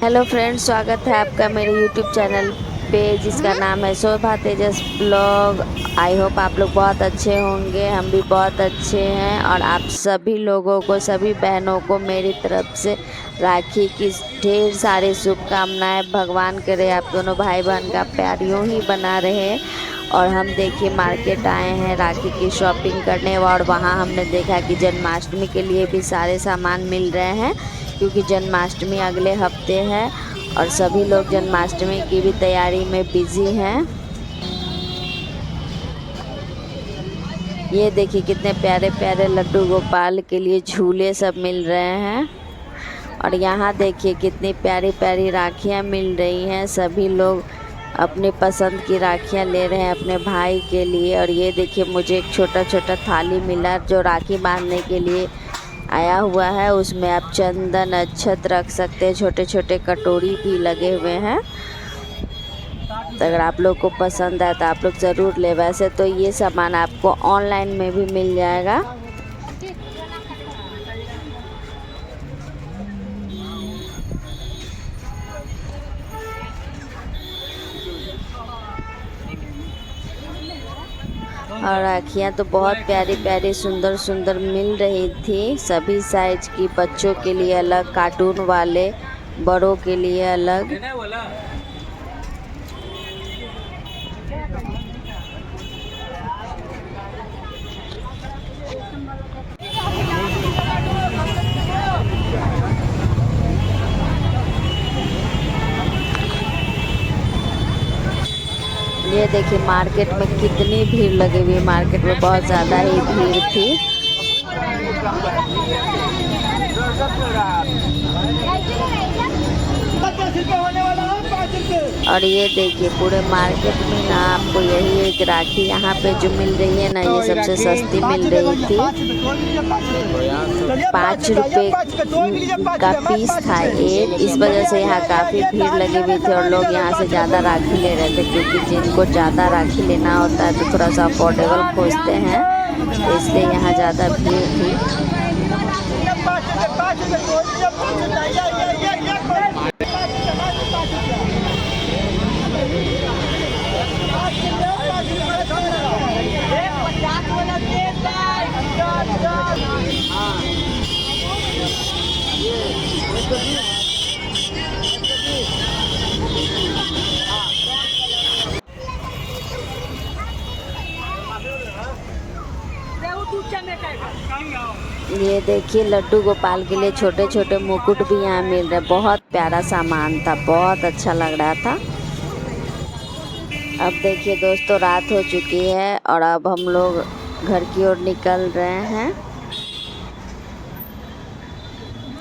Hello friends, स्वागत है आपका मेरे यूट्यूब चैनल पे जिसका नाम है शोभा तेजस ब्लॉग। आई होप आप लोग बहुत अच्छे होंगे, हम भी बहुत अच्छे हैं। और आप सभी लोगों को, सभी बहनों को मेरी तरफ से राखी की ढेर सारी शुभकामनाएं। भगवान करे आप दोनों भाई बहन का प्यार यूँ ही बना रहे। और हम देखिए मार्केट आए हैं राखी की शॉपिंग करने, और वहाँ हमने देखा कि जन्माष्टमी के लिए भी सारे सामान मिल रहे हैं, क्योंकि जन्माष्टमी अगले हफ्ते है और सभी लोग जन्माष्टमी की भी तैयारी में बिजी हैं। ये देखिए कितने प्यारे प्यारे लड्डू गोपाल के लिए झूले सब मिल रहे हैं। और यहाँ देखिए कितनी प्यारी प्यारी राखियाँ मिल रही हैं। सभी लोग अपने पसंद की राखियाँ ले रहे हैं अपने भाई के लिए। और ये देखिए मुझे एक छोटा छोटा थाली मिला जो राखी बांधने के लिए आया हुआ है। उसमें आप चंदन अक्षत रख सकते हैं, छोटे छोटे कटोरी भी लगे हुए हैं। तो अगर आप लोग को पसंद आए तो आप लोग ज़रूर ले। वैसे तो ये सामान आपको ऑनलाइन में भी मिल जाएगा। और राखियाँ तो बहुत प्यारी प्यारी सुंदर सुंदर मिल रही थी, सभी साइज की। बच्चों के लिए अलग, कार्टून वाले, बड़ों के लिए अलग। ये देखिए मार्केट में कितनी भीड़ लगी हुई है। मार्केट में बहुत ज़्यादा ही भीड़ थी। और ये देखिए पूरे मार्केट में ना आपको यही एक राखी यहाँ पे जो मिल रही है ना, ये सबसे सस्ती मिल रही थी। 5 रुपये का पीस था एक। इस वजह से यहाँ काफ़ी भीड़ लगी हुई थी और लोग यहाँ से ज़्यादा राखी ले रहे थे, क्योंकि जिनको ज़्यादा राखी लेना होता है तो थोड़ा सा अफोर्डेबल खोजते हैं, तो इसलिए यहाँ ज़्यादा भीड़ थी। ये देखिए लड्डू गोपाल के लिए छोटे छोटे मुकुट भी यहाँ मिल रहे हैं। बहुत प्यारा सामान था, बहुत अच्छा लग रहा था। अब देखिए दोस्तों रात हो चुकी है और अब हम लोग घर की ओर निकल रहे हैं।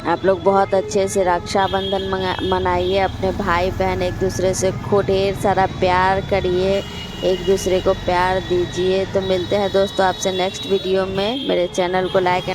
आप लोग बहुत अच्छे से रक्षाबंधन मनाइए। अपने भाई बहन एक दूसरे से खूब ढेर सारा प्यार करिए, एक दूसरे को प्यार दीजिए। तो मिलते हैं दोस्तों आपसे नेक्स्ट वीडियो में। मेरे चैनल को लाइक